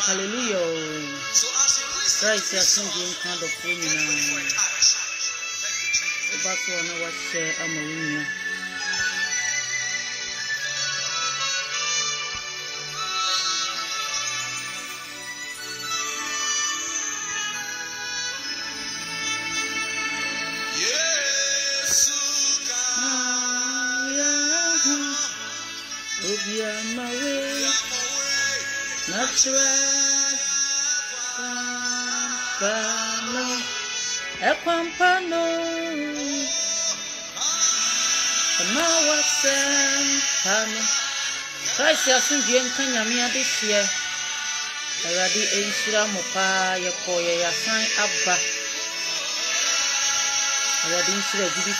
Hallelujah. Christ has been kind of women. That's one I was among. My way, natural, Equampano, Christ has been Kanyamia this year. Already in Shiramopa, Yakoya, Yasan Abba. Already in Shira, Gibby,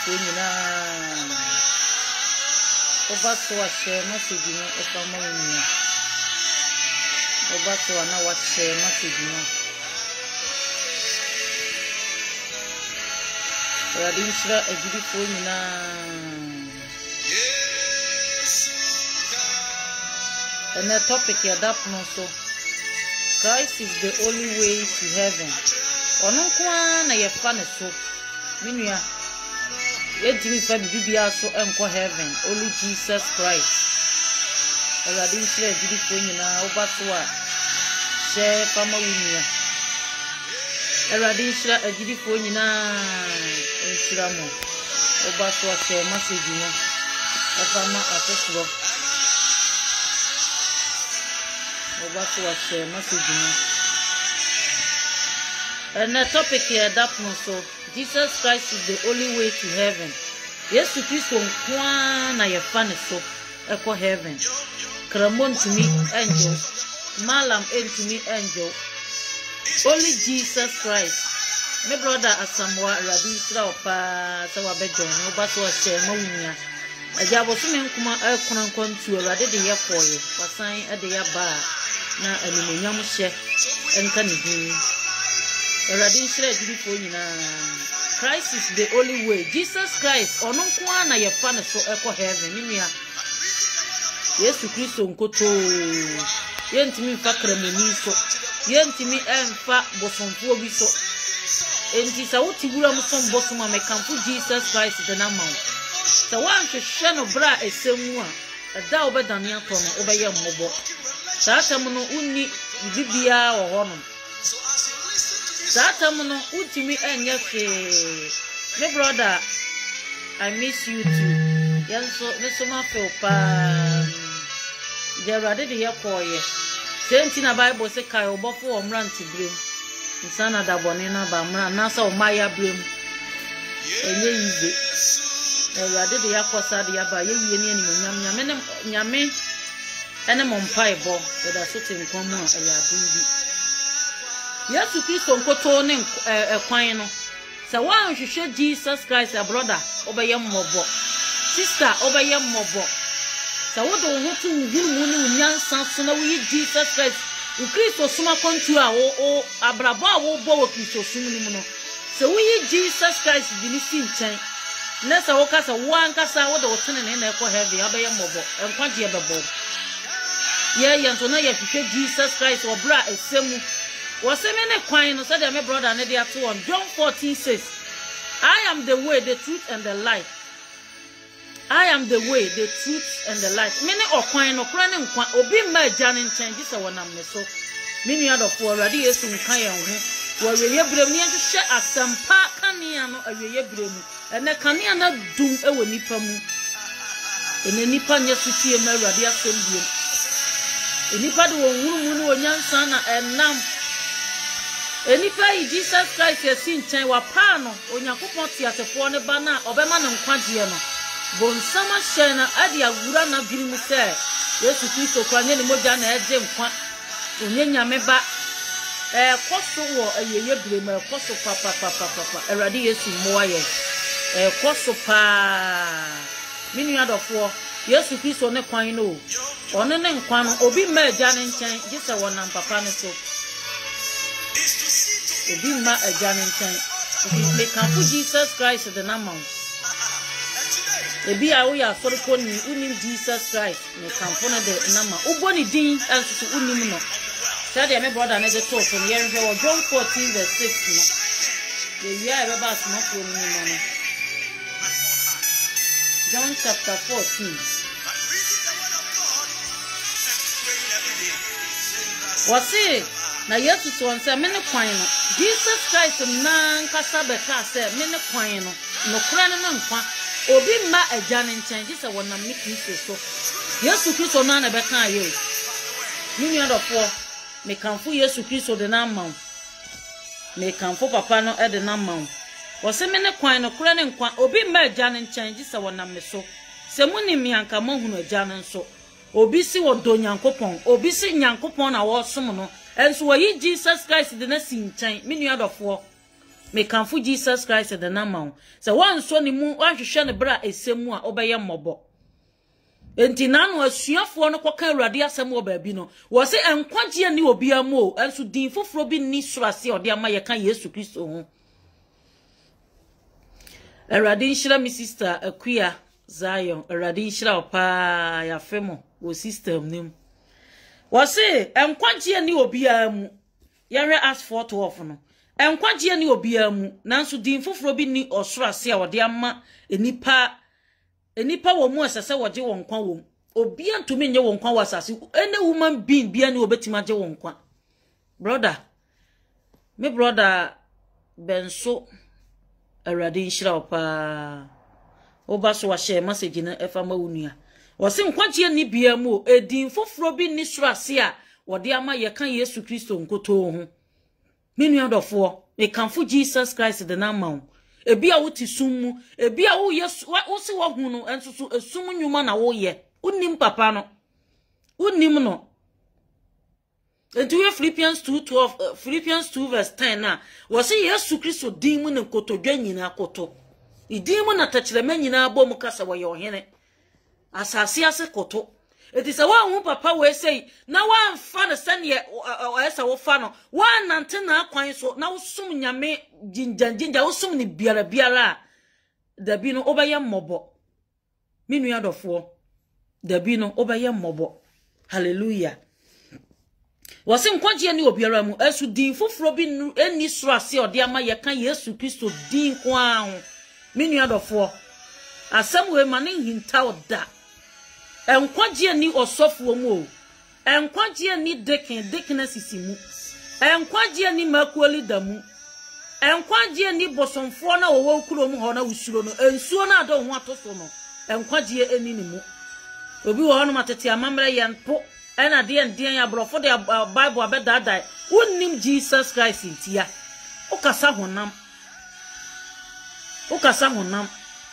Over to a share message, if I'm only over to another share message. I didn't share a beautiful and the topic here that so Christ is the only way to heaven. Onokwa na ye fa ne so. Minua Ejimi fa bibia so enko heaven, only Jesus Christ. Already share beautiful nyina obato a share fama wunia. Already share beautiful nyina enshira mo. Obato a share message no. Afama afesro. Obato a share message no. And the topic here that so Jesus Christ is the only way to heaven. Yes, Christ on na ye fan so echo heaven. Kramon to me angel, Malam to me angel. Only Jesus Christ. My brother Asamwa Rabi Sra pa sawa bedon no baso share mawunya. Ajabo so men kuma ekran kwantu Awurade de ye koye. Wasan e de ya ba na animonyam hye enka ne din. Already share beautiful Christ is the only way. Jesus Christ ononkwa na ye fa ne so echo heaven ninia. Yesu Kristo nkoto. Yentimi fa kramoni so. Yentimi emfa bosonfo bi so. Enti sa wuti gura musom bosoma mekamfo Jesus Christ the namaw. Sa wan hwehwe no bra esemu a da obedane ato no obeye mmobo. Sa atam no unni bibia wo ho no. Satam no utimi enye fe. My brother, I miss you too. Yanso mesoma fe pa. Jerade de yakoye. Senti na Bible say kai obofo omranti brem. Nsana da bone na ba mra na sa omaya brem. Enye yize. Jerade de yakosa de yaba ye yie ne animonyam nyame ene mompai bo. Da so tenkom a ayadu bi. Yesu Kristo nkoto ne kwan no se wan hwehwe Jesus Christ a brother obeye mmobo sister obeye mmobo se wodo ho tu huru ne unyansa so na wi Jesus Christ u Kristo suma kontu a o abrabo a wo bo wo Kristo sum ni mu no se wi Jesus Christ di ni si nchen na se wo kasa wan kasa wodo wo tene ne na ekọ heaven obeye mmobo enkwaje ebebo ye yanso na ye hwehwe Jesus Christ obra esemu. Was a minute quine, said my brother, and they are two on John 14 says, I am the way, the truth, and the life. I am the way, the truth, and the life. Many or quine or crying, or be my Janin changes a one so. Many other four radius in Kayan, where we have been to share as some park caniano, a year and a caniana doom a nipamu. In any panya city, and my radius in Nipadu, Wunu, Yansana, and Nam. Enipa Jesus Christ yesin chen wa pa no Onyankopon tiasefo ne ba na obema ne nkwaje no bonsama hye na ade agura na birimu se Yesu Kristo kwanye ne moja na eje nkwa onye nyame ba koso wo ayeye biremu koso papa Awurade Yesu moaye koso pa minu adofo Yesu Kristo ne kwan no one ne nkwa no obi ma aja ne nchen gise wonam papa ne so obi ma aja ne nchen they can put Jesus Christ the name ebi a wo ya sori ko ni unim Jesus Christ me kamfo no de nama uboni din anso unim no say de me brother na de talk from here hwe John 14:6 no the year e ba small ko ni no John chapter 14 wasi na Yesu so nse me ne kwan no Jesus Christ nan kasa beka say me ne kwan no kura no nkwa obi ma agya ne nchen gise wonam me Kristo so Yesu Kristo na na beka aye ni ni adofo me kanfo Yesu Kristo de na mawo me kanfo papa no e de na mawo wose me ne kwan no kura ne nkwa obi ma agya ne nchen gise wonam me so se muni mi anka mahunu agya ne nso obi si wodo nyankopon obi si nyankopon na wo som no enso yi Jesus Christ de na si nchen me nu adofo me kanfo Jesus Christ de na mawo se wan so ni mu ahwehwe ne bra esemu a obeye mmobo enti nanu asuafo no kwaka awurade asem wo baabi no wo se enkwagye ni obi amu enso din foforo bi ni surase ode ama ye kan Yesu Kristo ho awurade nhyira mi sister Akua Zion awurade nhyira opa ya femo wo system nim wo se enkwagye ni obi amu yare as 4:12 no enkwagye ni obi amu nanso din foforo bi ni osurase a ode ama enipa wo mu asase woje won kwa wo obi antumi nye won kwa wasase ene woman being bia ni obetima je won kwa brother me brother benso awurade nhyira opa obaso wa share message na efa ma wonua wo se nkwagye ni bia mu edin foforo bi ni surase a wode ama ye kan Yesu Kristo nkoto ho menu adofo me kanfo Jesus Christ de na mawo ebi a wuti summu ebi a wo Yesu wo se wo hu no enso so esum nwuma na wo ye unim papa no unim no enti we Philippians 2:10 na wo se Yesu Kristo din mu ne kotodwa nyina koto idin mu na tachirema nyina bom kasa wo ye ohene asase ase koto eti se wa hu papa we sei na wa mfa ne sane esa wo fa no wa nante na akwan so na wo sum nyame jinjanjinja wo sum ni biara dabi no obeye mmobo minu adofo dabi no obeye mmobo hallelujah wose nkwagye ni obiara mu asu din foforo bi eni surase ode ama ye kan Yesu Kristo din kwa ho minu adofo asem we mane hinta oda enkwagye ni osofo mu o enkwagye ni dekin sisimu enkwagye ni makuoli damu enkwagye ni bosomfo na wo kuro mu ho na wusuro no ensuo na ado ho atoso no enkwagye eni ni mu obi wo ho no matete amamre ye npo ena de ya brofo de Bible abedadai unnim Jesus Christ ntia ukasa honam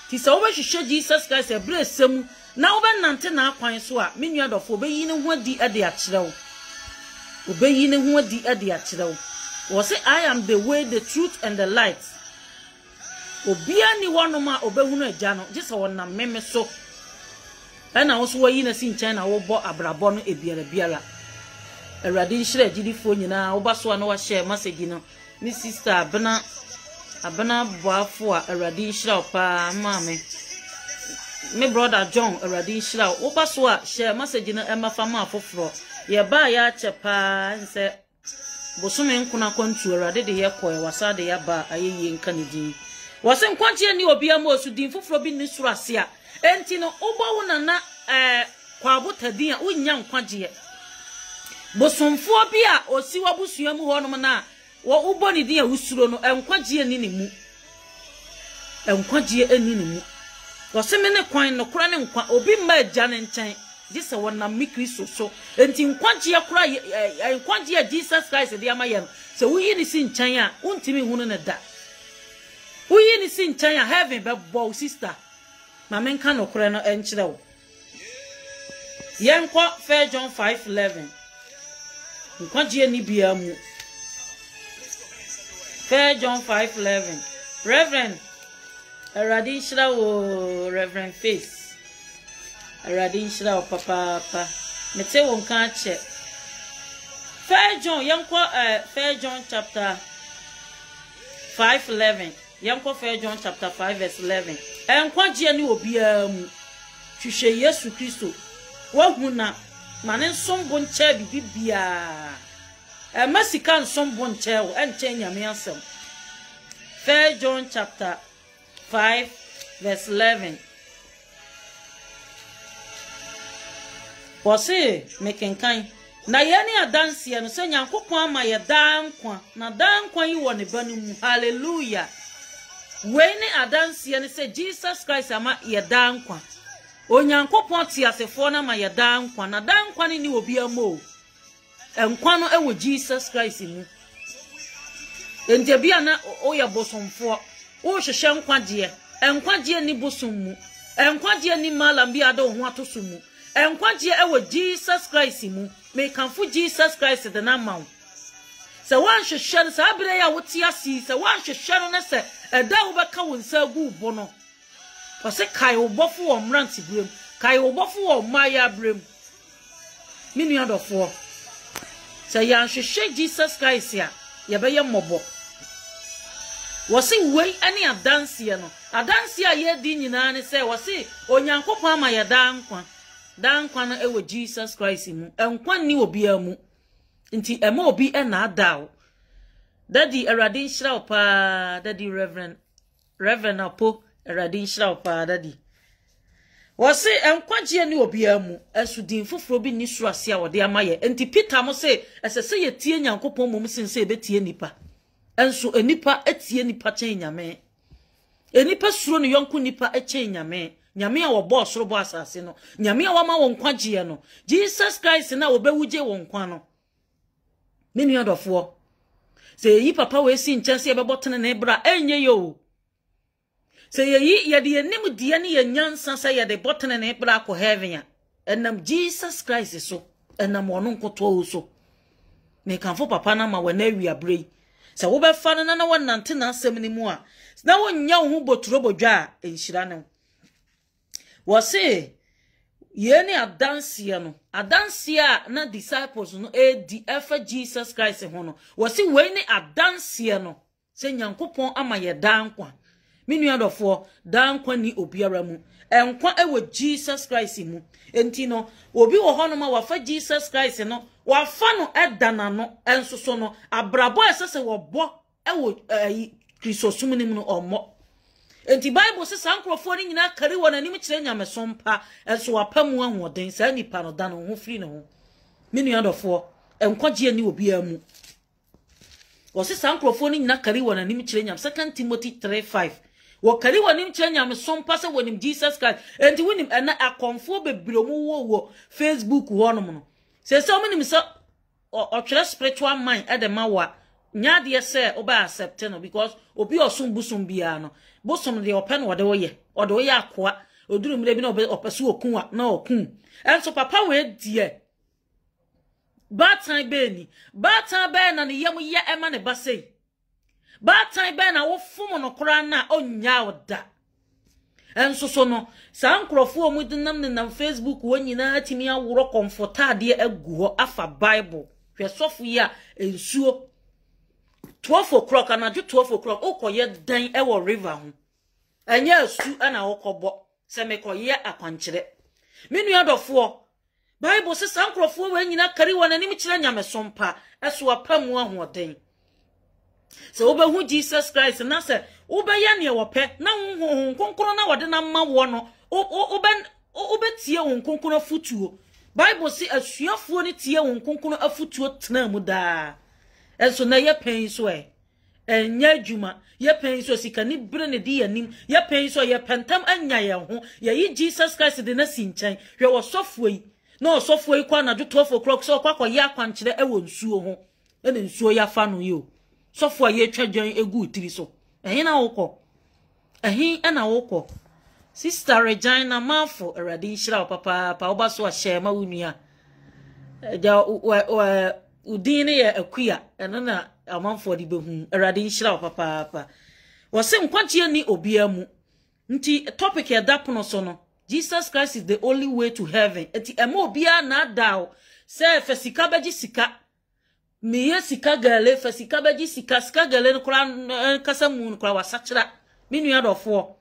ti se wo be hwehwe Jesus Christ ebre semu na obe nante na akwan so a menu adofo obe yi ne ho adi ade akyerew obe yi ne ho adi ade akyerew wo say I am the way, the truth and the light obia ni wonoma obe hunu agya no gise wona meme so na wo so wo yi na si nchen na wo bo abrabo no biara awurade nhyira agidifo nyina wo ba so na wo share message no ni sister abana boafo a awurade nhyira opa maame me brother John awurade nhyira wo ba so a share message no emafa ma afoforo ye ba ya chepa nse bosome nkuna kwantu awurade de ye koe wasa de ya ba ayeye nka ne din wase nkwagye ni obi amosu din foforo bi ni surase a enti no ubo wona na kwa botadin a unya nkwagye bosomfo bi a osi wabusua mu honom na wo ubo ni din a usuro no enkwagye ni mu enkwagye ani ni mu wase me ne kwan no kora ne nkwa obi ma agya ne nchen gise wona me Kristo so enti nkwagye kora nkwagye Jesus Christ de amaye se wuyi ni si nchen a untimi hunu ne da wuyi ni si nchen a heaven be bow sister Mamen kan okure no enchire wo. Yenko 1 John 5:11. Nkwagye ni bia mu. 1 John 5:11. Reverend Eradi nhyira wo Reverend Face. Eradi nhyira wo papa. Mete wo nka che. 1 John yenko 1 John chapter 5:11. Yenko 1 John chapter 5:11. Enkwagye ni obia mu. Hwehwe Yesu Kristo. Wahu na mane nsombo nche bibia. Masika nsombo nche wo enche nyame asem. 1 John chapter 5 verse 11. Wose mekenkan na ye ni adanse no se Nyankopon ama ye dankwa na dankwa yi wo ne banu mu. Hallelujah. We ni adanse no se Jesus Christ ama ye dankwa. Onyankopon ti asefo na ma ye dankwa na dankwa ni obi amo. Enkwa no ewo Jesus Christ mu. Ente bia na oya bosomfo. O hwehwe nkwagye. Enkwagye ni bosom mu. Enkwagye ni malam bia da ho atoso mu. Enkwagye ewo Jesus Christ mu. Me kanfo Jesus Christ de na mawo. Se wan hwehwe se abere ya wote asi se wan hwehwe no na se eda wo beka wonsa gu bo no. Wase kai obofo wo mranti brem. Kai obofo wo maya brem. Minu adofo. Se ya hwehwe Jesus Christ ya ye be ye mobo. Wase wei ani adanse no. Adanse a ye di nyina ne se wase Onyankopon ama ye dankwa. Dankwa no ewo Jesus Christ mu. Enkwa ni obi amu. Nti ema obi na adaw. Daddy Erade nhyira opa, Daddy Reverend Apo Erade nhyira opa daddy. Wase enkwagye ni obi amu. Asudin foforo bi ni suro ase a wode amaye. Nti Peter mo se esese ye tie Nyankopon mom sense ebetie nipa. Enso enipa etie nipa chen nyame. Enipa suro no yonko nipa echen nyame. Nyame a wo bo soro bo asase no. Nyame a wama wo nkwagye no. Jesus Christ na obewuje wo nkwa no. Menu adofo. Se yi papa we si nchanse ebebotene na ebra enye yo. Se yi ye de enim die ne ye nyansa se ye de botene na ebra ko heaven ya. Enam Jesus Christ so. Enam wono nkoto so. Me kanfo papa na ma we na wi abrei. Se wo be fa na wonante na asem ni mu a. Na wonya wo hu boturo bodwa enhyira ne. Wase ye ni adanse no. Adanse a na disciples no di efa Jesus Christ ho no. Wase we ni adanse no. Se Nyankopon ama ye dankwa. Minu adofo dankwa ni obiara mu. Enkwa ewo Jesus Christ mu. Enti no obi wo ho no ma wafa Jesus Christ no. Wafa no edana no ensoso no abrabo esese wo bo ewo Kristosum ni mu no omo. Enti Bible se sankrofo ni nyina kari wona nim kire nyamesompa enso wapamu ahoden sa nipa no da no ho firi ne ho. Minu adofo enkwagye ni obiara mu. Wose sankrofo ni nyina kari wona nim kire nyam 2 Timothy 3:5. Wo kari wona nim kire nyamesompa se wonim Jesus Christ. Enti wonim ena akonfo bebre mu wo Facebook wonom no. Se omenim se otwere spiritual mind edema wa nyade se oba accept no because obi osum busum bia no busum de open wo de wo ye akoa oduru mire bi na opesu okun a na okun enso papa we die batan be na ne yam ye ema ne basei batan be na wo fum no kora na onya oda enso so no sankrofo mu dinam ne na Facebook wo nyina atimi aworo comfortade agu ho afa Bible hwesofo ya ensuo 12 o'clock and at 12 o'clock, okoye dan ewo river ho. Enye asu ana okobo se mekoye akwankyere. Menu adofo Bible se sankrofo we nyina kari wona nim kire nyamesompa eso apamu ahoden. Se obehu Jesus Christ na se obeye ne wope na honhon konkoro na wode na ma wo no obetie won konkoro afutuo. Bible se asuafo ne tie won konkoro afutuo tena mu da. Enso na ye pen so enya adwuma ye pen so sika ni bre ne di yanim ye pen so ye pentam anya ye ho ye yi Jesus Christ de na sinchan hwe wo sofo yi na osofo yi kwa na 12 o'clock so kwa ye akwankyere ewo nsuo ho ene nsuo ya fa no yo sofo ye twadwan egu tiri so ehin na wokọ ehin na wokọ Sister Regina Mafo Erade nhyira papa pa oba so ahye ma wunua ja udine ye akuya eno na amanfo di behu Erade nhyira papa wose nkwagye ni obia mu nti topic ya dapono so no Jesus Christ is the only way to heaven enti ema obia na daw se fesika beji sika miye sika gale fesika beji sika gale no kura kasa mu no kura wasachira minua dofo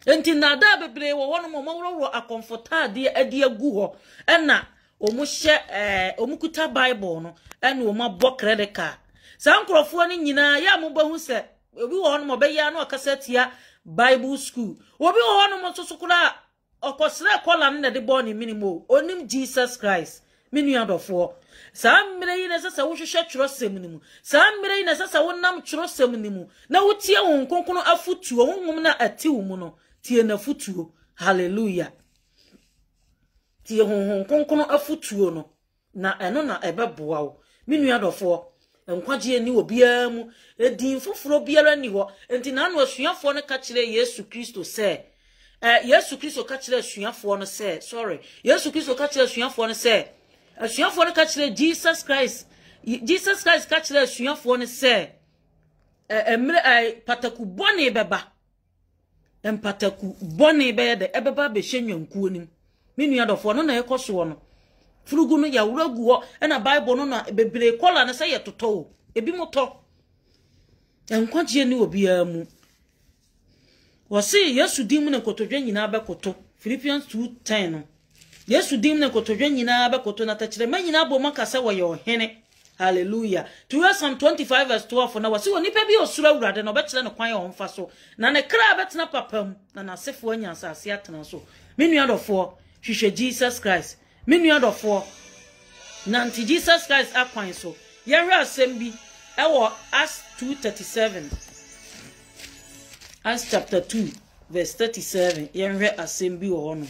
enti na da bebre wo wono mo woro akomfortade ade agu ho ena omu hye omu kuta bible no ena omu abo credit card sankrofo ni nyina ya mo bahu se obi wo no mo be ya no akasatia bible school obi wo no mo susukura okosre kola na de bo ni minimo onim Jesus Christ minu adofo Sam mire ina sasa wo hwehwe twrosem nimu sam mire ina sasa wo nam twrosem nimu na wotie wo nkonkono afutuo honhom na atiwo mu no tie na futuo hallelujah tie honhom nkonkono afutuo no na eno na ebeboa wo minu adofo nkwaje ni obia mu edin foforo biara ni ho enti na no asuafo no ka kire Yesu Kristo se Yesu Kristo ka kire asuafo no se Yesu Kristo ka kire asuafo no se asuafo no ka kire Jesus Christ ka kire asuafo no se pataku bone beba empataku bone be de ebeba be hyenwankuo nim menu adofo no na ekoso no furugu no ya wuragu ho na bible no na bebre kola na se yetoto ebi moto enkwaje ni obia mu wasi Yesu dim na kotodwe nyina abekoto Philippians 2:10 no Yesu dim na kotodwe nyina abekoto na tachire manyina bo makasa wo ye ohene hallelujah to Psalm 25:12 na wasi woni pa bi osura wurade na obekire no kwan ye omfa so na ne kra betena papam na nasefo anya asase atena so menu adofo hwehwe Jesus Christ menu adofo nanti Jesus Christ akwan so yehwe asem bi ewo Acts 2:37 Acts chapter 2 verse 37 yehwe asem bi wo no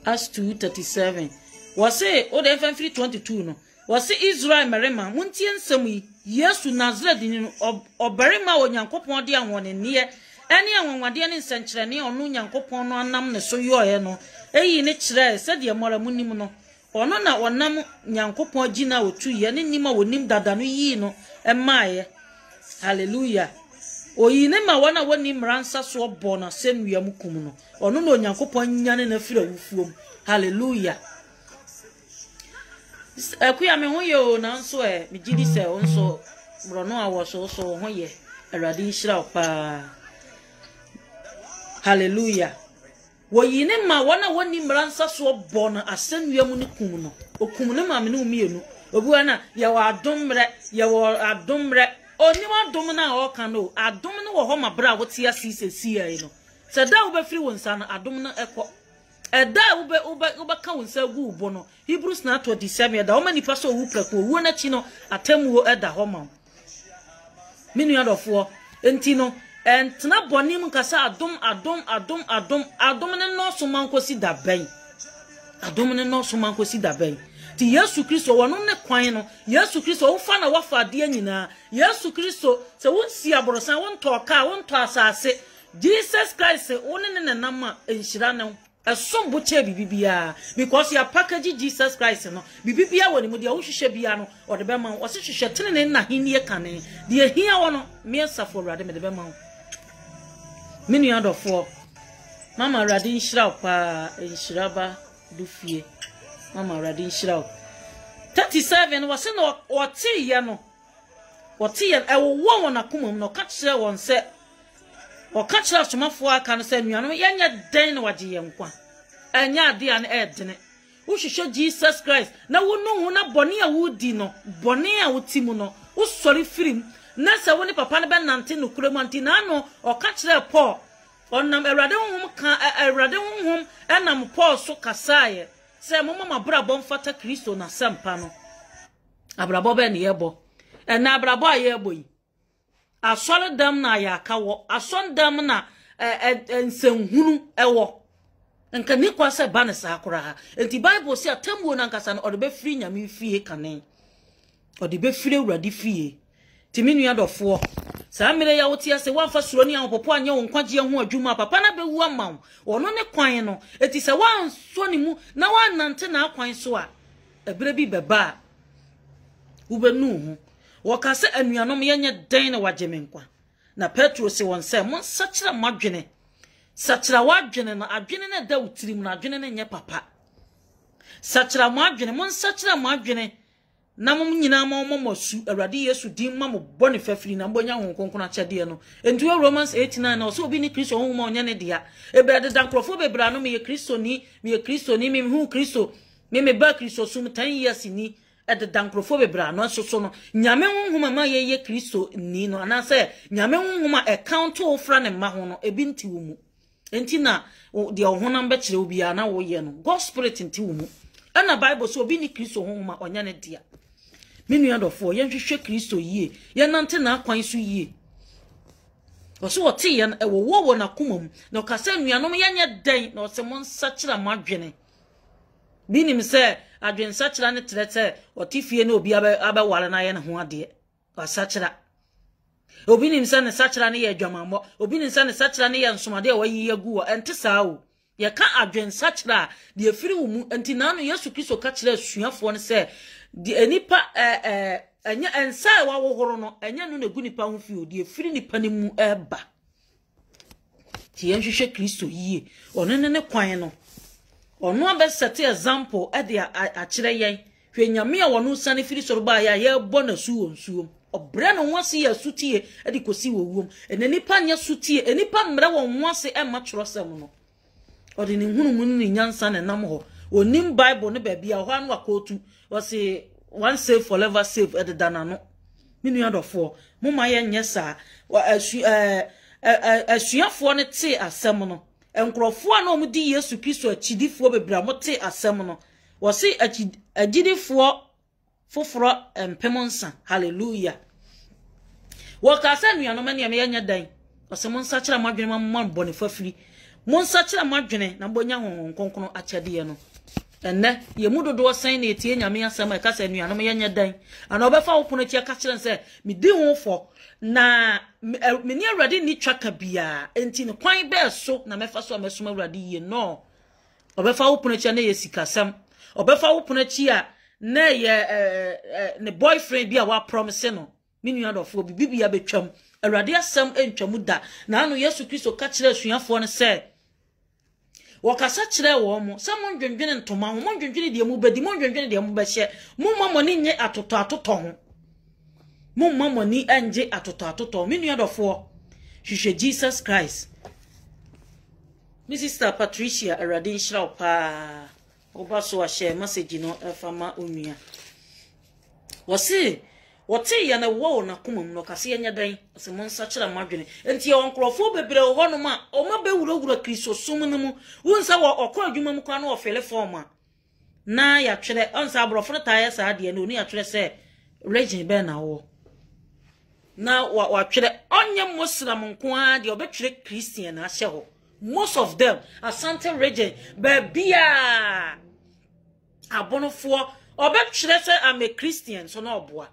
Acts 2:37 wase o de FM 3:22 no wase Israel merema muntie nsem yi Yesu Nazareth ni obarima onyankopon de ahone ne ene anwanwade ne nsenkyere ne ono nyankopon no anam ne so yoye no eyi ne kyerɛ sɛ de mora munim no ono na onam nyankopon gina otu ye ne nima wonim dada no yi no emaaye hallelujah oyi ne ma wana woni mransa so obo na senua mukum no ono na onyankopon nyane na fira wufuom hallelujah akuya me ho ye o na nso me gidi se onso brono awo so ho ye awrade nhira opa hallelujah woyi ne ma wana woni mransa so obo na asenua mu ne kum no okum ne ma me ne umienu obuwa na ye wa adomre oni wa dom na o kan no adom ne wo ho ma bra wote asisi ai no se da wo be firi wonsa na adom na ekọ eda wo be ka wonsa gu ubo no Hebrews na 27 da wo mani pa so wu prako wu na chi no atamuo eda ho ma minu adofo enti no entna bonim kasa adom ne no so man kosi da ben adom ne no so man kosi da ben ti Yesu Kristo wono ne kwan no Yesu Kristo wo fa na wafa de anyina Yesu Kristo se wonsi aborosan wonto ka wonto asase Jesus Christ woni ne nama enhira ne esombo che bibibia because ya package Jesus Christ no bibibia woni mu de wo hwehwe bia no o de be man wo se hwehwe tene na henie kane de hia wono me safo rade me de be man minu adofo mama rade nhira pa enhiraba dufie mama rade nhira 37 wase no wote ye no wote ye ewo won akomam no ka kire won se o ka kire asomafo aka no se nuano yenya den na waje ye nkwa anya ade an edene wo hwehwe Jesus Christ na wonu hu na bone a wudi no bone a wotimu no wo sori firim na se woni papa ne be nante no kuremu anti na no o ka kire Paul onam awrade honhom enam Paul so kasaye se mo mama brabo mfata Kristo na sempa no abrabo be ne yebo na abrabo ayebo yi asole dam na ya kawo ason dam na ensenhunu ewo nka ni kwase bane sa akora enti Bible si atamwo na nkasa no odebe free nyame fie kanen odebe free awrade fie timinu adofo sa mere ya wotia se wanfa suro ni anpopo anya wo nkwaje ho adwuma papa na bewu ama ono ne kwan no eti se wan so ni mu na wan nante na akwan so a ebere bi beba ubenu hu wakase anuanom yenye den na wagemenkwa na Petro se won se mon sachira madwene sachira wadwene na adwene na da utirim na adwene na nye papa sachira madwene mon sachira madwene na mom nyina ma su awrade Yesu din ma mo bone fafiri na mbonya honkonkon achede no entu Romans 8:9 na so obi ni Kristo honhom onya ne dia ebrade dankrofo bebra no me Kristo ni me hu Kristo me ba Kristo sum 10 years ni ede dankrofo bebra no so no nyame honhom ma ye Kristo ni no ana se nyame honhom account ofra ne ma ho no ebi nti wo mu enti na de ohonam be kire obi ana wo ye no God spirit nti wo mu ana Bible so obi ni Kristo honhom onya ne dia minu adofo ye hwehwe Kristo yie ye nante na akwan so yie oso wote ye wo na komam na okasa nuanom ye nya dan na ose mon sachira madwene binim se adwen sachira ne trete otifie na obi aba ware na ye ne ho ade osachira obi nim se ne sachira ne ye adwamambo obi nim se ne sachira ne ye nsomade a wayi yagu ente saa o ye ka adwen sachira de afiri wo mu enti na no Yesu Kristo ka kire asuafo ne se di enipa enya ensa wa wohoro no enya no negu nipa ho fi odi efiri nipa ne mu eba ti yenhwehwe Kristo yie ono ne kwan no ono abesete example e de a kire yen hwe nyame a wono sane firi soro ba ya ye bo na su wonsuom obre no wase ya sutie e de kosi wo wuom ene nipa nya sutie enipa mre won wase e ma trosem no odi ne hunu mu ni nyansa ne nam ho onim Bible ne ba bia ho anu akotu wase one save forever save at the danano minu adofo moma ye nyesa asuafo ne te asem no enkrofo na omudi Yesu Kristo achidifo bebra mo te asem no wase achidifo foforo empemonsa hallelujah wakasa nuano mane me nya dan wase mon sachira madwene ma bone fafiri mon sachira madwene na bonya honkonkon achade no enne ye mudodo san na etie nyame asem e kasa nuanom ye nya dan ana obefa wo pono tie ka kire nse me di ho fo na me ni awrade ni twaka bia enti ne kwan be so na mefa so amesoma awrade ye no obefa wo pono tie na ye sikasem obefa wo pono tie a na ye ne boyfriend bia wa promise no me nua dofo bibia betwam awrade asem entwamu da na anu Yesu Kristo ka kire asuafo ne se wakasa kire wo mo samon dwendwene ntoma ho mon dwendwene de mu bedi mon dwendwene de mu behye mo mamoni nye atoto ho mo mamoni anje atoto me nua dofo hwehwe Jesus Christ Mrs. Patricia Aradin Shraupa oba so a share message no fama onua wose wote ya na wo na komam no kase nya dan se mon sachira madwene enti ye onkrofo bebre ho no ma o ma be wura Kristo sum no mu wonsa wo okọ adwuma mu kwa na ofele forma na ya twere onsa abrofo ta ya sa de no ni ya twere se region be na wo na wa twere onye muslim nko a de obetwere Christian na ahye ho most of them asante region be bia abonofo obetwere se am a Christian so na oboa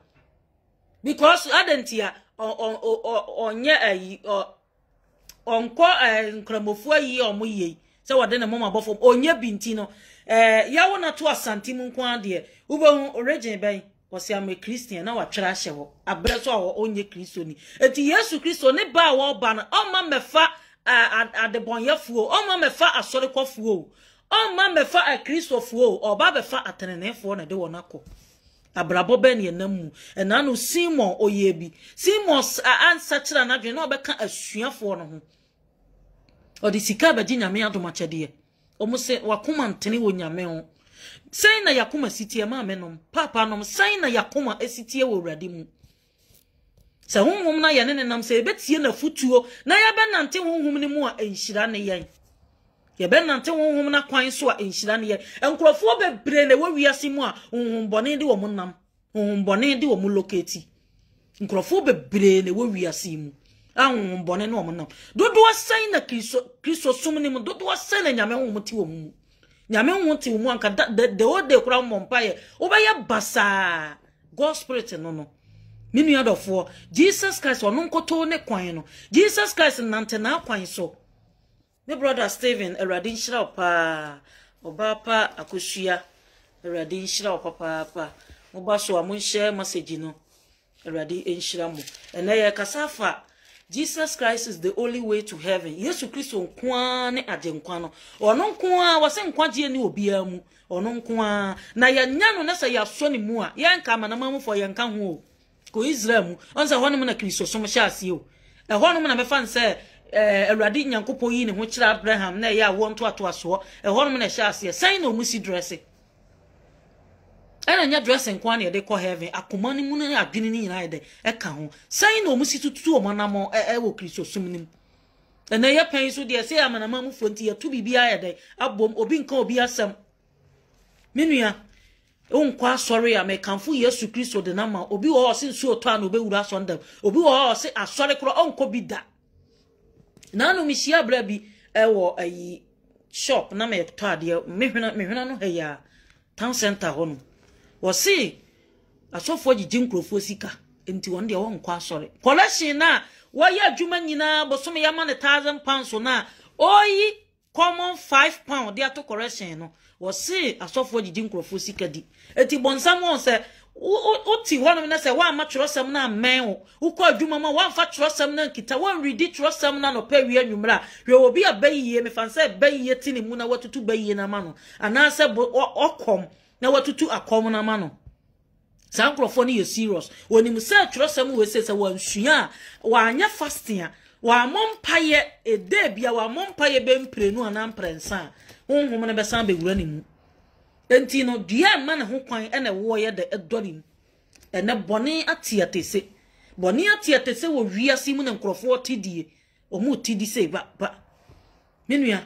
because adentia onye ayi onko nkramofo ayi omoye se wode na mama bofo onye binti no yawo na to asante mu nko ade ubehu origin ben wose am a Christian na watwera hye ho abre so a onye Kristoni enti Yesu Kristo ne ba wo ba na o ma mefa adebonyefuo o ma mefa asorekofuo o ma mefa a Kristofuo o ba befa atenenefo na de wonako abrabo ben ye namu ena no Simon oyebi Simon ansa kira na dwe na obeka asuafo no ho odi sika ba nyame adoma chede omo se wakoma ntene wo nyame ho sai na yakoma sitie ma menom papa nom sai na yakoma esitie wo wrade mu se honhom na ye ne nam se ebetie na futuo na ya be nante honhom ne mu a enhyira ne yen ye be nante honhom na kwan so a enhyira ne yen enkrofo bebre na wawiase mu a honhom bone de wo mu nam honhom bone de wo mu locate enkrofo bebre na wawiase mu a honhom bone na wo mu nam dodo asai na Kristo sum ne mu dodo asai na nyame honhom ti wo mu nyame honhom ti wo mu anka de ode kura mmompa ye wo be ye basa God spirit no minu adofo Jesus Christ wono nkoto ne kwan no Jesus Christ nante na kwan so me brother Steven Aradin Shraupa obapa akosua Aradin Shraupa papa mo ba so amun share message no Aradin enhyira mo ene ye kasafa Jesus Christ is the only way to heaven. Yesu Kristo nkwa ne agenkwa no. Ono nkwa wase nkwaje ni obia mu. Ono nkwa na yanya no na se yaso ne mu a yanka manamamu fo yanka ho ko Israel mu. Onse ho ne mu na Kristo so mhya ase o. Ho ne mu na mefa nse Awurade Nyankopon yi ne ho kira Abraham na ya wo nto aso. Ho ne mu na hya ase. Sai na omusi dresse. Ana nya dressing kwa na de ko heaven akoma ni mu na adwene ni nyina de eka ho sai na omusi tutu o manamo wo Kristo sumnim na ye pen so de sai amanama mu fonti ya tu bibia ya de abom obi nka obi asem menua onkwa sorry ya me kanfo Yesu Kristo de na ma obi wo se nsu oto ana obewura sondam obi wo se asore kro onko bi da na no mi hia bra bi wo ayi shop na me to ade mehwena no heya town center ho no wasi asofo gigi nkrofo sika enti won de won kwa sori collection na woya adwuma nyina bosome ya ma ne £1,000 na oyi common £5 de ato correction no wasi asofo gigi nkrofo sika di enti bonsam won se oti hono na se wa ma trosem na men wo ko adwuma ma wa fa trosem na nkita won read trosem na no pa wi anwumra hwe obi abayiye me fan se bayiye tini mu na watutu bayiye na ma no ana se okom na watutu akom na ma no sa nkrofo ni ye serious woni mu se trosem we se wansua wa anya fasting wa mompaye ede bia wa mompaye bemprenu ana mprensa honhom na besan bewura ni mu enti no dua ma na ho kwan ene wo ye de edorim ene boni atiatese wo wiase mu na nkrofo tidie o mu tidi se ba menua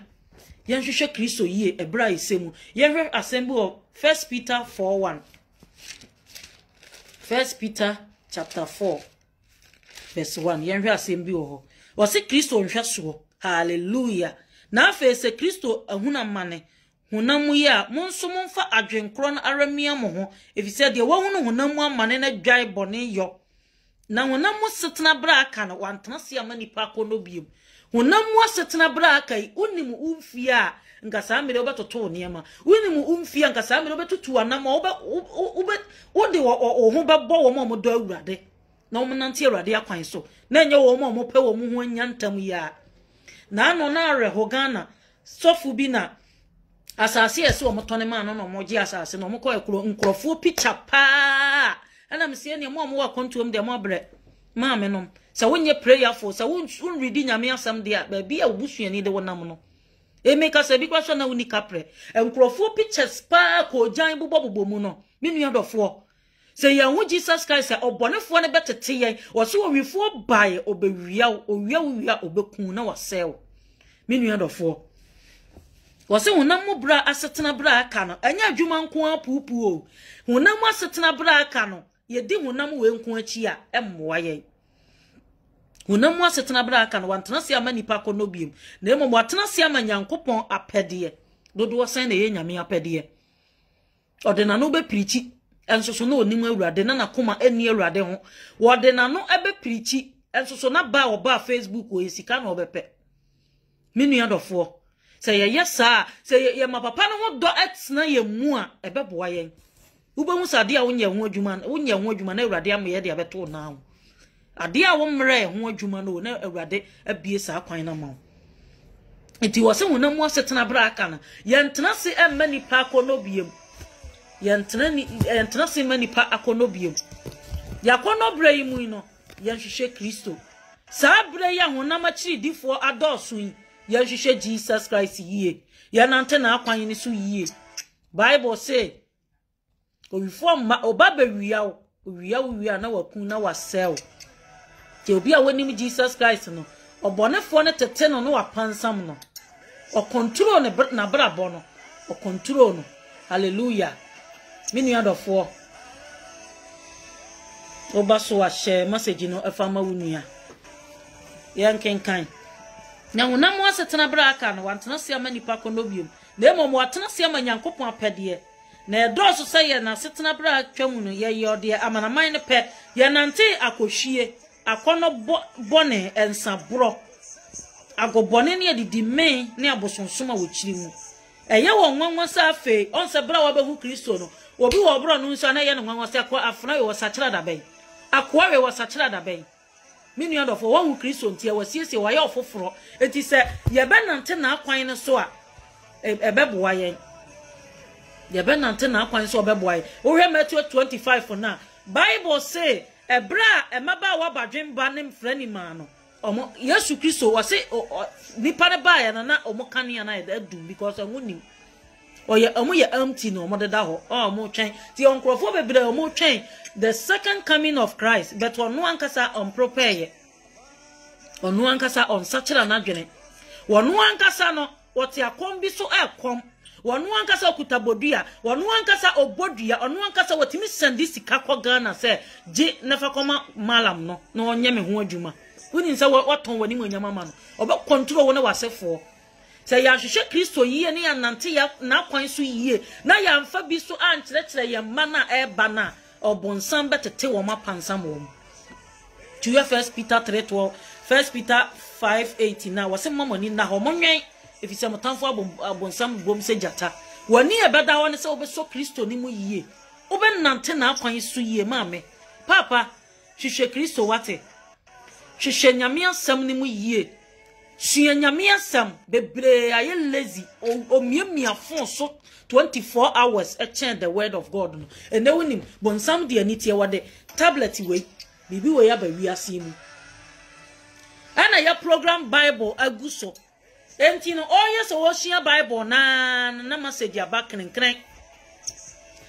yanhwehwe Kristo yie ebra isemu yenhwe assembly of 1 Peter 4:1 1 Peter chapter 4 verse 1 yenhwe assembly ho wose Kristo nhwe so hallelujah na afese Kristo ahuna mane hunamu ya monso monfa adwenkro na aramia mo ho efise de wo hunu hunamu amane na dwai bone yo na hunamu setena bra aka na wantena se amani pa kono biem hunamu setena bra aka unimu umfia ngasa mere obetoto niema unimu umfia ngasa mere obetutu anama ode wo ho bebo wo mo do awurade na wo nante awurade akwan so na enye wo mo pe wo mu ho nyantam ya na ano na areho Ghana sofu bi na asase ese o motone ma no mo gi asase no mo ko ekuro nkrofo picture pa ana msie ne mo wa kontuom de mo bre ma me no se wonye prayerful se won read nyame asam de ba bia obusuani de wonam no emeka se bi kwa so na unika pre nkrofo pictures pa ko jan bobo mu no menu adofo se ya hu Jesus Christ obonefo ne betete yen wo so wifo bae obewia obekun na wasel menu adofo wose hunam bra asetena bra aka no anya adwuma nko apupu o hunam asetena bra aka no yedi hunam we nko achi a emmoa ye hunam asetena bra aka no wantena se amani pa ko no biem na emo watena se amanyankopon apede dodo wosan na ye nyame apede ode na no be prichi ensoso na onimu awurade na nakoma ani awurade ho wode na no ebe prichi ensoso na ba oba Facebook o esika na obepe minu adofo say yesa say ye mapapa no ho do etna ye mu a ebeboa yen ubehu sade a wonye ho adwuma na awurade am ye de abeto na ho ade a wo mre ho adwuma no na awurade abie sa kwan na ma enti wo se hunam asetena bra aka na yentena se emani pa kono biem yentena se mani pa akono biem yakono bra yi mu no yenhwehwe Kristo sa bra ya hunam akiri difo adoso yi yenhwehwe Jesus Christ yie yanante na akwan ni so yie Bible say obifo ma obaba wia na wakun na wasel ke obi a wonim Jesus Christ no obonefo ne tete no no wapansam no o control ne na brabo no o control no hallelujah minu adofo obaso wa share message no efama wunua yankenkan na wonam asetena bra aka no wantena se amani pa kono biom na emo watena se amanyankopon apede na edoso se ye na setena bra atwam no ye ode amanaman ne pe ye nante akohwie akono bone ensabro agobone ne didi men ne abosonsoma wo kiri mu eye wo nwanwa sa afe onse bra wa behu Kristo no obi wo bro no nso na ye no nwanwa se akwa afna yo wasachira da ben akwa we wasachira da ben minu ya dofo wan Kristo ntia wasiesie wa ya ofoforo enti se ye be nante na akwan ne so a ebeboa yen ye be nante na akwan so obeboa yen wo hwe Matthew 25 na Bible say ebra emaba wa badwen ba ne mfrani ma no omo Yesu Kristo wase nipa ne ba ya na omo kane ya na edum because omunim oye omo ye empty no omo deda ho omo twen ti onkrofo bebre omo twen the second coming of Christ but onu ankasa on prepare onu ankasa on sachira na dwene onu ankasa no wote akom bi so ekom onu ankasa okutabodua onu ankasa obodua onu ankasa wotimi sandi sika ko Ghana se je nefa koma malam no na onye me ho adwuma woni nsa woton wani mo nyama ma no obe control wo na wasefo se ya hwehwe Kristo yie ne ya nante ya na kwan so yie na ya mfa bi so ankyerɛkyerɛ ya mana eba na obonsam betete wo mapansam wo 1 Peter 3:12 1 Peter 5:18 na wase mamoni na ho monwen efise motamfo abonsam bom se jata wani ebeda woni se obeso Kristo ni mu yie obenante na akwan so yie maame papa hwehwe Kristo wate hwehwe nyame asam ni mu yie hwehwe nyame asam bebre aye lazy o miamia fon so 24 hours a the word of God no and then when bonsam de anitie wade tablet we bibi we ya ba wiase mu ana ya program Bible aguso enti no oye so wo shia Bible na message aba krenkren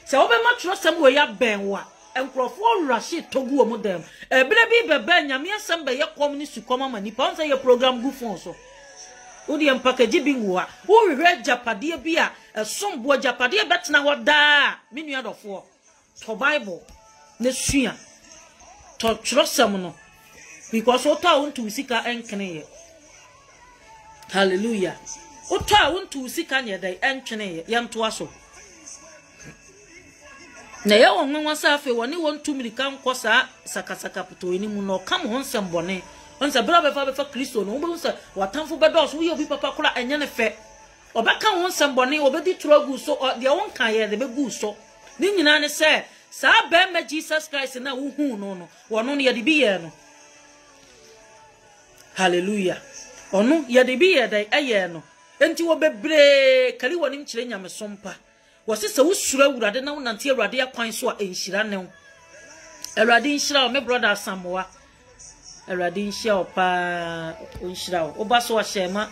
se obe matro sam we ya benwa enkrofo rashi togu o modem ebere bi bebe nyame asem be ye kom ni sukoma mani pa on say your program gu fon so udi empakaji bi nwa wo hwehwe japade bi a esombo japade betena ho da menu adofo to Bible ne sua to trosam no because o ta wontu sika enkene ye hallelujah o ta wontu sika nye dai enkene ye yamto aso na ye won nwa sa afi woni wontu mirika nkosa sakasaka puto eni mu no kam ho nsembone onse bra befa Kristo no wo se watamfo bedos wo ye obi papa kura enya ne fe obeka ho nsembone obedi trogu so de won kan ye de begu so ni nyina ne se sa ba ma Jesus Christ na wo hu no wono ne ye de bi ye no hallelujah onu ye de bi ye dai aye no enti wo bebre kali woni mkire nyamesompa wose se wusura wurade na wonante awurade akwan so a enhyira ne wo awurade enhyira me brother Samoa awurade enhyira opa enhyira wo ba so shema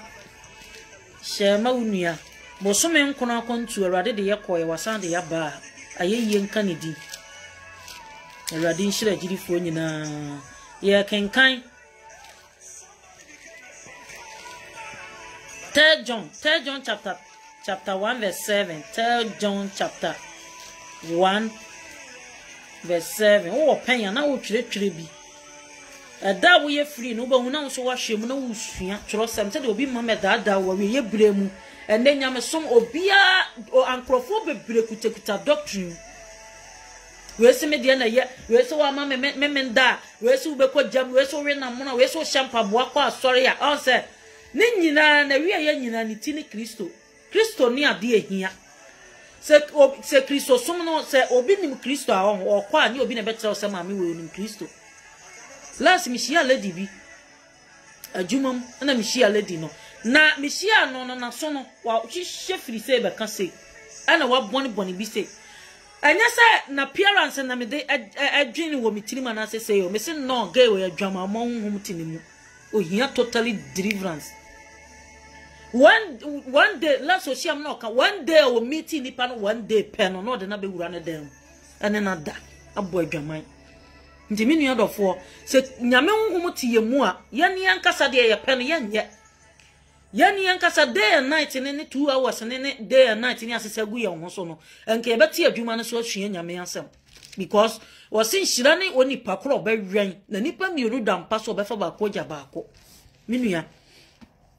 unua bosome nkono akontu awurade de yekoye wasan de yaba ayeye nka ne di awurade enhyira girifo nyina ye kenkan 3 John chapter 1 verse 7 3 John chapter 1 verse 7 o penya na wo twire bi da wo ye free no ba hu na so wa hwem na wo sua twrosam se de obi mama da wo we ye bremu ende nyame som obia ankrofo bebre kutakuta doctrine we se me de na ye we se wa mama memenda we se wo be ko jam we se wo we na mo na we se wo shampa boa kwa asori a on se ni nyina na wi ya nyina ni ti ni Kristo ni ade ehia se Kristo som no se obi nim Kristo a o kwa ni obi na betre se ma me we nim Kristo last mishia lady bi adwumam na mishia lady no na mishia no na so no wa hihye firi se be ka se ana wa boni bi se anya se na appearance na me de adwini wo mitirima na se yo me se no gay we adwama mo hum tinimu ohia totally deliverance one day last social no ka one day o meeting nipa no one day pen no de na be wura ne dem ene na da abo adwaman nti minu yadofo se nyame hum tie mu a yene yankasa de ye pen yenye yene yankasa day and night ne 2 hours ne day and night ne asesa gu ye ho so no enke be tie adwuma no so ahue nyame yansem because wasin shira ne oni pakro be wen na nipa miru dampa so be fa ba ko ja ba ko minu ya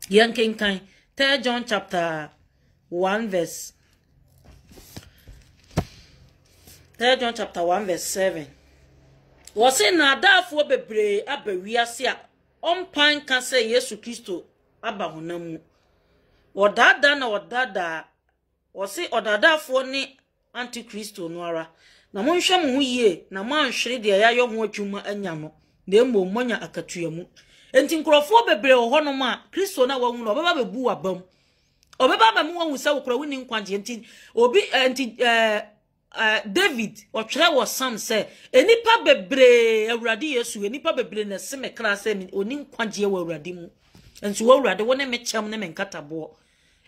yankenkan 3 John chapter 1 verse 7 wose na adafo bebre abawiase a ompan ka se Yesu Kristo aba honam wodada wose odadafo ni antikristo no ara na monhwɛ mo yie na manhwere de yayo ho adwuma anya no na emo monya akatuamu enti nkrofo bebre ho no ma Kristo na wahu no obeba bebu abam obeba ba mu wahu se wokra woni nkwagye enti obi enti David otwere wo sam se enipa bebre awurade Yesu enipa bebre na se mekra se oni nkwagye wo awurade mu enti wo awurade wo ne mechem ne menkatabo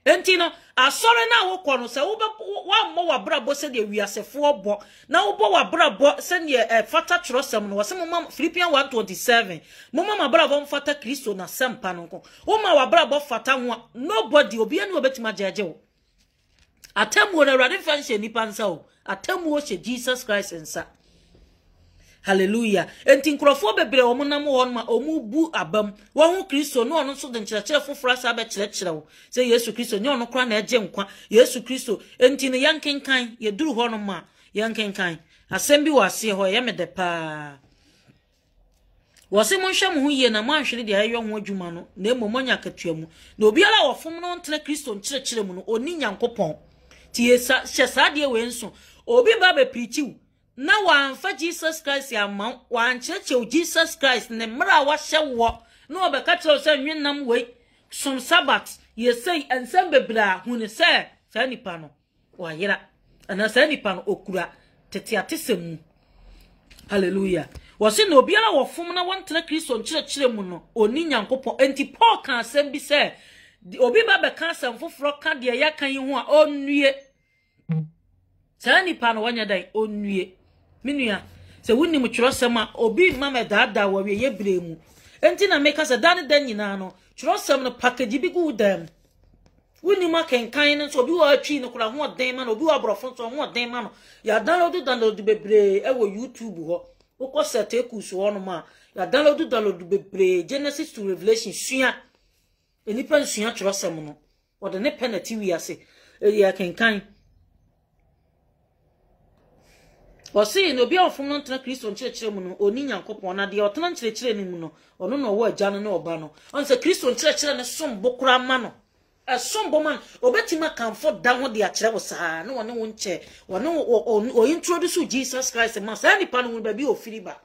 enti no asore na wo kɔ no se wo wa mo wa brabo se de wiasefo obo na wo bo wa brabo se ne fata trosem no wose mo Philippians 1:27 mo ma brabo mfata Kristo na sempa no ko wo ma wa brabo fata ho nobody obi anu obetima jaje wo atamu na awurade fanhye nipa nsa wo atamu wo hye Jesus Christ nsa hallelujah enti nkrofo bebre wo nam wo ma omu bu abam wo hu Kristo no ono so de nkyerɛkyerɛ foforo sa be kyerɛkyerɛ wo sɛ Yesu Kristo ne ono kra na agye nkwa Yesu Kristo enti ne yankenkan ye duru ho no ma yankenkan asɛm bi wase ho ye mede pa wose mo hwɛ mo hu ye na mo ahwere de ayɛ ho adwuma no na emomonya katuamu na obiara wo fom no ntena Kristo nkyerɛkyerɛ mu no oni nyankopɔn ti yesa hye saade we nso obi ba be preachiw na wanfa Jesus Christ amount wancheche Jesus Christ ne mra wa hye wo na obeka kire se nwennam we som sabat ye sei ensem bebra hunu se sa nipa no wa yira ana sa nipa no okura tete atesem hallelujah wose na obiara wo fom na wantena Kristo nkyerɛkyerɛ mu no oni nyankopɔn enti Paul kan asɛm bi se obi ba be kan asɛm foforo ka de ya kan yi ho a onnue sa nipa no wanya dai onnue minua se wonni mu kyerosem a obi mama daada wa we ye bremu enti na meka se dan dan nyina no kyerosem no package bi gu dam wonni ma kenkan no so obi wa atwi no kura ho den ma no obi wa brofo so ho den ma no ya download bebre e wo YouTube ho ukọ set ekus ho no ma ya download bebre Genesis to Revelation sua enipa sua kyerosem no wo de ne penalty wi ase ya kenkan wose no bia ofom no ntena Kristo nkyerɛkyerɛ mu no oni nyankopɔn na de ɔtena nkyerɛkyerɛ ni mu no ɔno no wo agya no na ɔba no ɔnse Kristo nkyerɛkyerɛ ne som bokura ma no som bo man obetima kanfo da ho de akyerɛ wo saa na wɔne wo nkyɛ wɔne o introduce Jesus Christ ma saa nipa no ba bi ofiri ba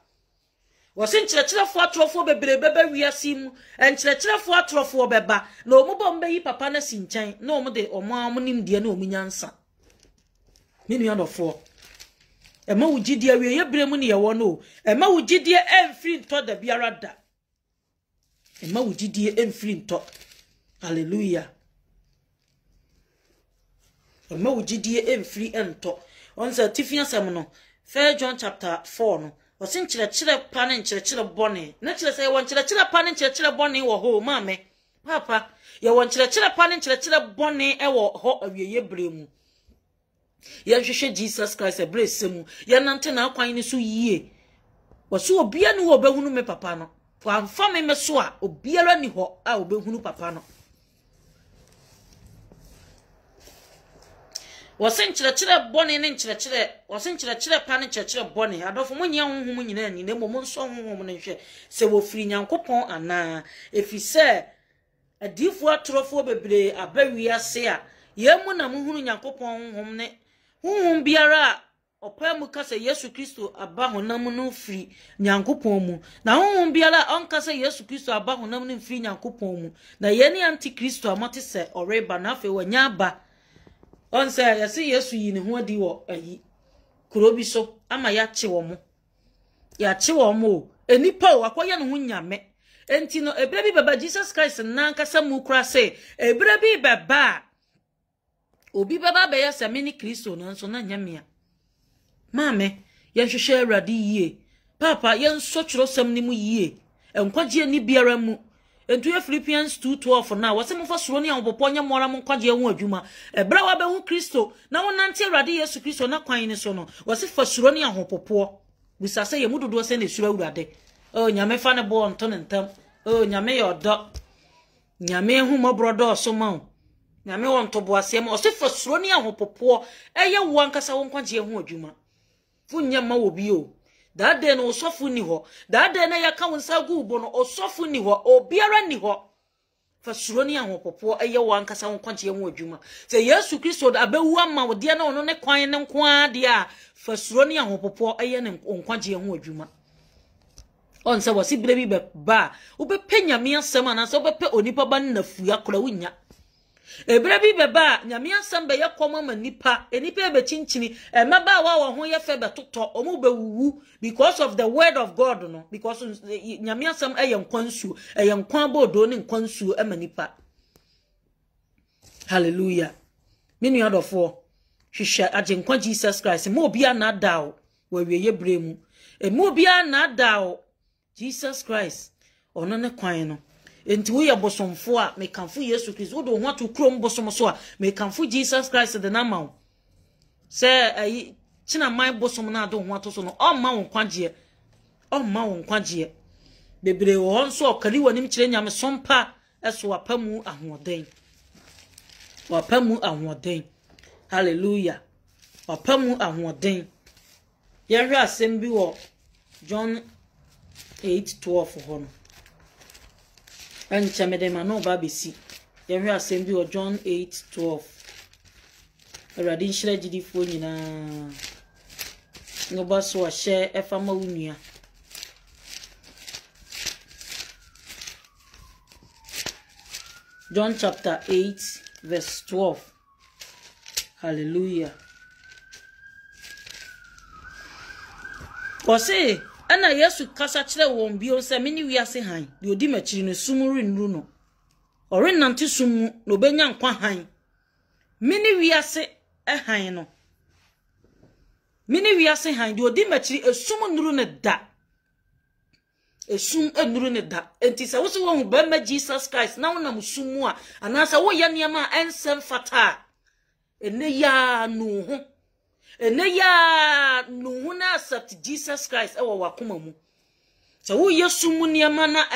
wose nkyerɛkyerɛfo atrofo bebrebe wiase mu nkyerɛkyerɛfo atrofo beba na ɔmobɔ mbayi papa na si nkyɛn na ɔmo de ɔmo nimdeɛ na ɔmo nyansa menu adofo ema wugidie we ye bremu ne ye wo no ema wugidie emfiri nto da biara da ema wugidie emfiri nto hallelujah ema wugidie emfiri ento onse tifia sem no 1 John chapter 4 no osin kyerɛkyerɛ pa ne kyerɛkyerɛ bɔne na kyerɛ sɛ won kyerɛkyerɛ pa ne kyerɛkyerɛ bɔne wo ho maame papa ye won kyerɛkyerɛ pa ne kyerɛkyerɛ bɔne e wo ho awieye bremu ya hwehwe Jesus Christ ebresemu ya nante na akwan ni so yie waso obia ni wo behunu me papa no for amfa me meso a obiara ni ho a obehunu papa no wasen kyerɛkyerɛ bɔne ne kyerɛkyerɛ wasen kyerɛkyerɛ pa ne kyerɛkyerɛ bɔne adofo munya honhom nyina ni na mmom nso honhom ne hwɛ sɛ wo firi nyankopɔn ana efisɛ adifo atrofo bebre abawi ase a yemu na muhunu nyankopɔn honhom ne honhom biara opamu kasa Yesu Kristo aba honam no firi nyankopɔn mu na honhom biara onkasa Yesu Kristo aba honam no firi nyankopɔn mu na yeni antikristo amate sɛ oreba na afi wanya aba onse yesi Yesu yi ne ho adi wo ayi kurobi so ama ya kye wo mo enipa o akoye ne ho nyame enti no ebere bi baba Jesus Christ na nkasa mu kura se ebere bi baba obi baba be ya samini Kristo no nso na nyamea maame ye hwehwe awurade yie papa ye nso kyerosam ni mu yie enkwagye ni biara mu entu ye Philippians 2:12 na wose mo fa soro ni ahopopo nya mora mo nkwagye ho adwuma ebra wa be hu Kristo na wonante awurade Yesu Kristo na kwan ni so no wose fa soro ni ahopopo bisase ye mudodo se na suro awurade o nyame fa ne bo onto ne ntam o nyame ye odo nyame hu mobrodo so ma nyame won to boase ma ose fa suro ni ahopopo eye wo ankasa wo nkwagye ho adwuma funya ma wo bi o dade no osofu ni ho dade na yaka wonsa gu bo no osofu ni ho obiara ni ho fa suro ni ahopopo eye wo ankasa wo nkwagye ho adwuma se Yesu Kristo da abewu ama wo de na ono ne kwan ne nko ade a fa suro ni ahopopo eye ne nkwagye ho adwuma on se wasi bere bi ba wobɛpɛ nyame asɛm anase wobɛpɛ onipa ba na fuya kora wunya ebere bi ba nyame asɛm be yakoma ma nipa enipa be chinchini maba wa ho ye fe betoto omu be wuwu because of the word of God no because nyame asɛm nkwansu nkwan bodo ne nkwansu ma nipa. Hallelujah. Minu adofo hwehwe agenkwa Jesus Christ mo bia na dawo wa wieye bremu mo bia na dawo Jesus Christ ono ne kwan no enti wo ye bosomfo a mekanfo Yesu Christ wo do ho ato krom bosom so a mekanfo Jesus Christ de na mawo se ayi china man bosom na do ho ato so no o ma won kwagye bebre wo nso okari wanim kire nyame sompa eso wapamu ahoden hallelujah wapamu ahoden yehwe asem bi wo John 8:12 hono and chamedema no babesi yehwe asem bi wo John 8:12 erade nhyira gidifo nyina ngoba so ahye efama wunua John chapter 8 verse 12. Hallelujah. Ose ana Yesu kasa kire won bio se mini wiase han de odi machiri no sumuri nru no ore nante sumu no benya nkwa han mini wiase han no mini wiase han de odi machiri esumu nru ne da esum enuru ne da enti se wo so wo ba ma Jesus Christ na wona musumu a anasa wo ye niam a ensem fata ene ya no ho na accept Jesus Christ e wo wakoma mu se wo ye sumu niam na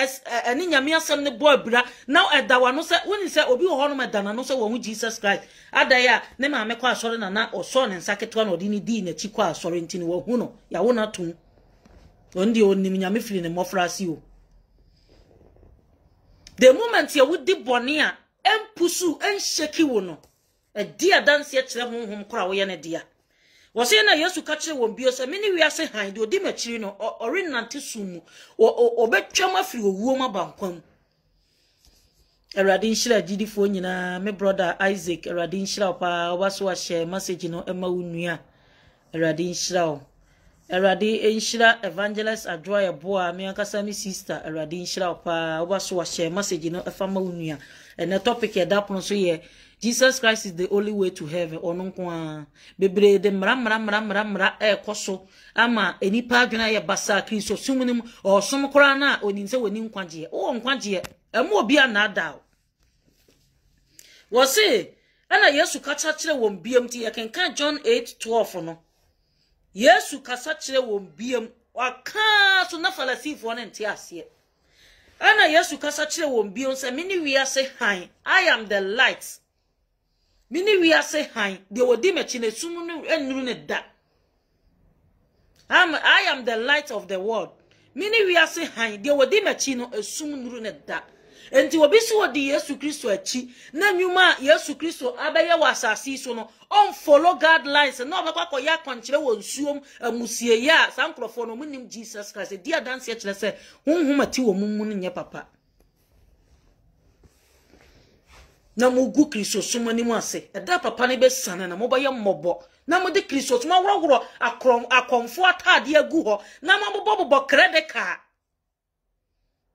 ene nyame asem ne bo abira na edawa no se woni se obi wo ho no medana no se wo hu Jesus Christ adaya ne ma me kwa asore na oso ne nsaketwa na odi ni di na chi kwa asore ntini wo hu no ya wo na tum ondi onim nyame firi ne mofrasi o the moment ya wudi bone a empusu ensheki wo no dia dance ya kire honhom kora wo ye ne dia wo se na Yesu ka kire won bio se mini wiase han de odi machiri no ori nante sumu obetwam afiri owuo ma bankwam erade nhyira gidifo nyina me brother Isaac erade nhyira pa obaso a share message no ema wunua erade nhyira Erade enhyira evangelist Adroya boa me akasa mi sister erade enhyira pa obaso wa share message no efama unua and the topic e da pono so ye Jesus Christ is the only way to heaven ono nko a bebre de mra ekoso ama enipa adwena ye basa Kristo sumunim o som kora na oni nse woni nkwagye o nkwagye emu obi anada wo se ana Yesu kacha kire won biam ti ye kenkan John 8:12 no Yesu kasa kire won biam waka so na falasifo na nte ase ana Yesu kasa kire won biam se mini wiase han I am the light mini wiase han de wodi mechi na sumu no enuru ne da I am the light of the world mini wiase han de wodi mechi no esum nuru ne da enti obi so wodi Yesu Kristo achi na nwuma Yesu Kristo abaye wasasi so no on follow guidelines no obekwa ya kwankyere wonsuom amusie ya sankrofo no munim Jesus Christ dia dance ya kire se honhom ati wo mummu nye papa na mugu Kristo suma ni mu ase eda papa ne be sana na mobaye mmobo na mo de Kristo suma worogoro akonfo atade agu ho na mo bobo kredeka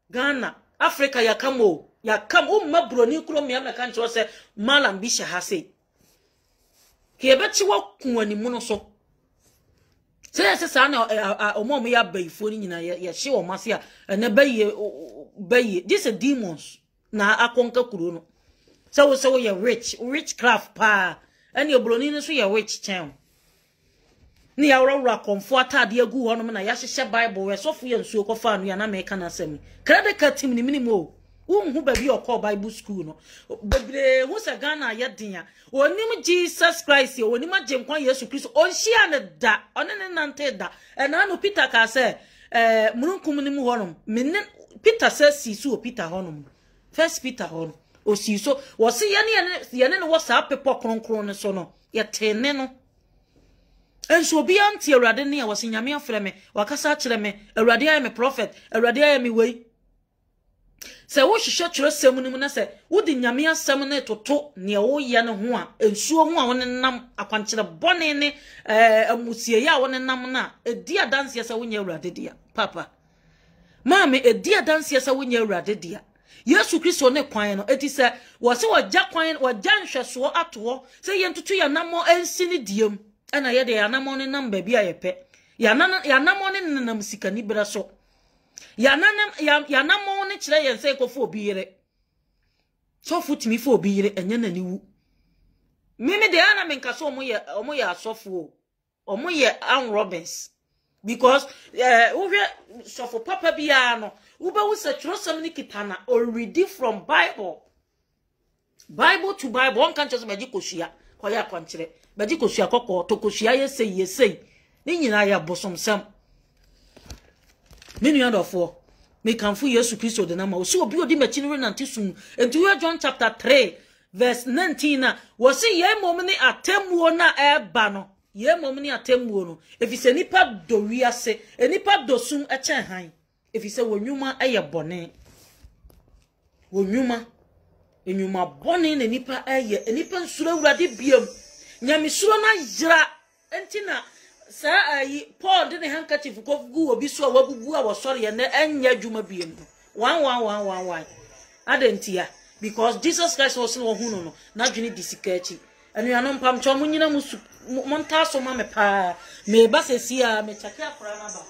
Ghana Africa ya kamo mabroni kuro me ameka ncho se malam bi shahase ke beti wa kuani mu no so se sa na omom ya baifo ni nyina ya hye o mase a na baye this is demons na akonka kuro no so you witchcraft pa and your broni no so you witch chen ni ya wura konfo atade agu ho no na ya hyehye bible we so fu ye nsuo ko fa no ya na me ka na sem krede ka tim ni minimo unhu ba bi okọ bible school no bebre hu se Ghana ya dia onim Jesus Christ onim agenkwa Yesu Kristo onhia ne da onene nante da na no Peter ka se mununkum ni mu honom menne Peter se si so Peter honom first Peter honom o si so wo se ye ne wo sa pepo kronkron ne so no ye tene no enso obi anti awurade ne a wose nyame afrɛ me wakasa kyerɛ me awurade aye me prophet awurade aye me wei se wo hwehwɛ kyerɛ sem no mu na se wo di nyame asɛm ne toto ne wo ye ne ho a ensuo ho a wo nam akwankyerɛ bɔne ne amusie ya wo nam na edi adanse se wo nya awurade dia papa maame edi adanse se wo nya awurade dia Yesu Kristo ne kwan no eti se wo se wagya kwan wagya nhwɛso ato se yentutu ya namo ensi ne diem ana ye de ya namo ne nam ba bia ye pɛ ya namo ne nam sikani bra so ya namo ne kyerɛ yen se ekofo obi yere so futimi fo obi yere enye na ni wu mimi de ana menka so omo ye asofo omo ye Ann Robbins because wo hwe sofo papa bia no wo be wo se trosam ni kitana or read from Bible to Bible on kan chose maji koshia koya kwankyere maji koshia kokko to koshia yesei ni nyina ya bosom sam menu adofo me kanfu Yesu Kristo de na ma so obi odi machi no nante sum enti we John chapter 3 verse 19 na wo se ye mom ni atemmuo na eba no ye mom ni atemmuo no efise nipa do wiase enipa do sum echen han efise wonwuma eye bone wonwuma enyuma bone na nipa eye enipa nsuro awurade biam nyamesuro na yira enti na sa ayi Paul de ne handkerchief ko gu obi so wagugu a wosore ye na enya dwuma biam 1111 adentia because Jesus Christ was no hunu no na dwene disikachi enu anom pam cho munyina musu monta so ma me pa me ba sesia me chake akora na ba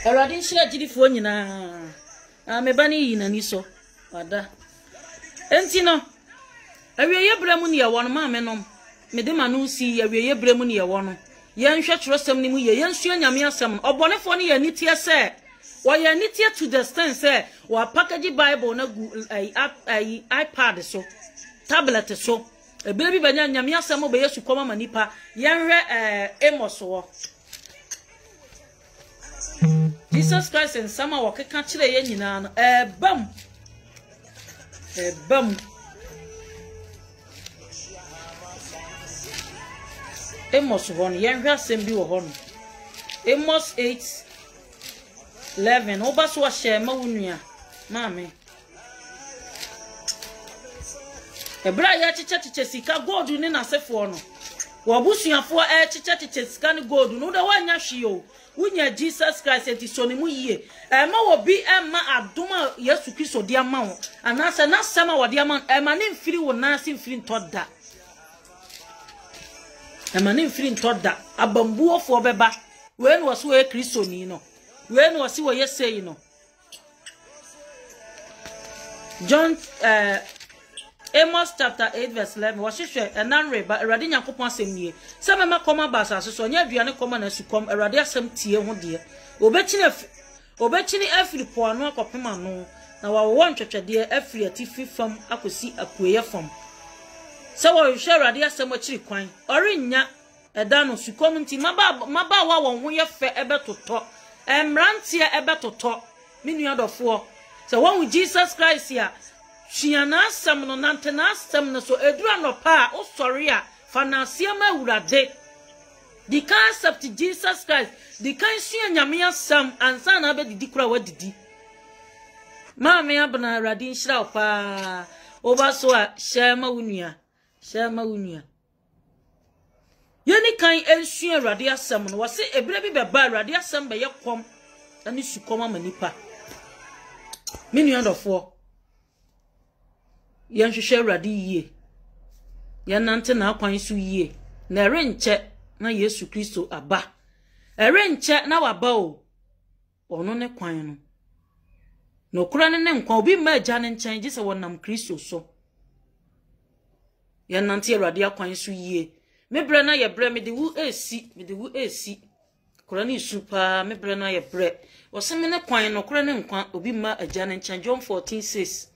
Eradin shira jidifo nyina me ba ni yina ni so wada enti no awieye bremu ne ye wono ma me nom me de manu si awieye bremu ne ye wono ye nhwe trosem ni mu ye nsu anyame asem obonefo ne ye nitie se wo ye nitie to the stand se wa package Bible na iPad so tablet so ebere bi banya anyame asem be Yesu koma manipa ye nhwe Amos wo Jesus Christ and sama wo keka kire ye nyina no bam Amos won yen hwa sem bi wo ho no Amos 8:11 oba so a share ma wonua maame ebra ya chiche sika gold ni na sefo no wo busuafo chiche sika ni gold no da wanya hwe Unya Jesus Christ eti sonimu yie ma wo bi ma adoma Yesu Kristo dia ma wo anasa na sama wo dia ma ma ne mfiri wo na se mfiri ntoda ma ne mfiri ntoda abambuofo beba we no so we Kristo ni no we no si wo yesei no John Amos chapter 8 verse 11 was hwehwe enanre ba Awurade Nyankopon asem nie se mema koma basa so nya aduane koma na sukom Awurade asem tie ho de obechini afiri po anu akopema no na wawo ntwetwede afiri atifi fam akosi akoye fam se wo hwehwe Awurade asem akiri kwan orenya eda no sukom nti maba wa won ho ye fe ebetoto emrantie ebetoto minu adofo se won Jesus Christ ya Shiana sam no nantena sam no so edura no pa o sorry a fanasia ma wurade the concept Jesus Christ the kan sua nyame asam ansa na be didi kura wadidi maame abna Awurade nhira pa oba so a shema wunua yeni kan ensua Awurade asam no wose ebere bi beba Awurade asam be ye kom ani sukom amanipa minu andofo yan hwehwe Awurade yie yan nante na akwan so yie na renche na Yesu Kristo aba renche na waba o ono ne kwan no no kura ne nkwa obi ma agya ne nchen gye se wonam Kristo so yan nante Awurade akwan so yie mebre na ye bre me de wu esi kura ne supa mebre na ye bre woseme ne kwan no kura ne nkwa obi ma agya ne nchen John 14:6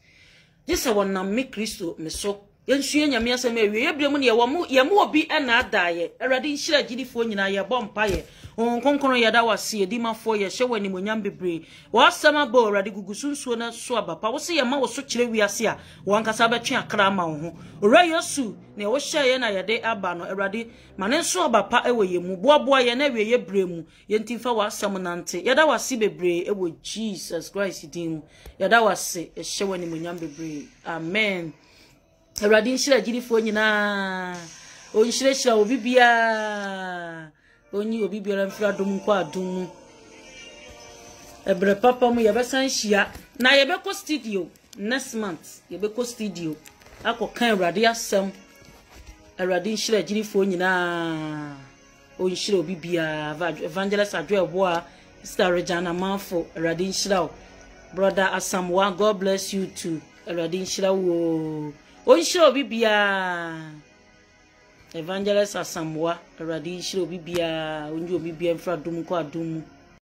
Jisa wonam me Kristo me so Yensue nyame asem awie yebrem ne ye mo obi na adaye awrade nhira gidifo nyina ye bompaye onkonkron ye da wase edimafo ye hye wani monyam bebre wasama bo awrade gugusunsuo na so abapa wo se ye ma wo so kire wiase a wankasa betwe akra ma wo ho ora yesu ne wo hye ye na ye de aba no awrade mane so abapa ewe ye mu boaboa ye na wie ye bremu ye ntimfa wasam nante ye da wase bebre ewo Jesus Christ din ye da wase hye wani monyam bebre amen. Awrade nhira gidifo nyina o nhira obi bia onyi obi bia mfra dum kwa adum ebre papa mu yebesan hia na yebeko studio next month yebeko studio akokan awrade asem awrade nhira gidifo nyina o nhira obi bia evangelist adweboa sister Regina Manfo awrade nhira brother Asamwa God bless you too awrade nhira wo Onshiro bibia evangelist Asamwa awrade nshiro bibia onju bibia mfra dum ko adum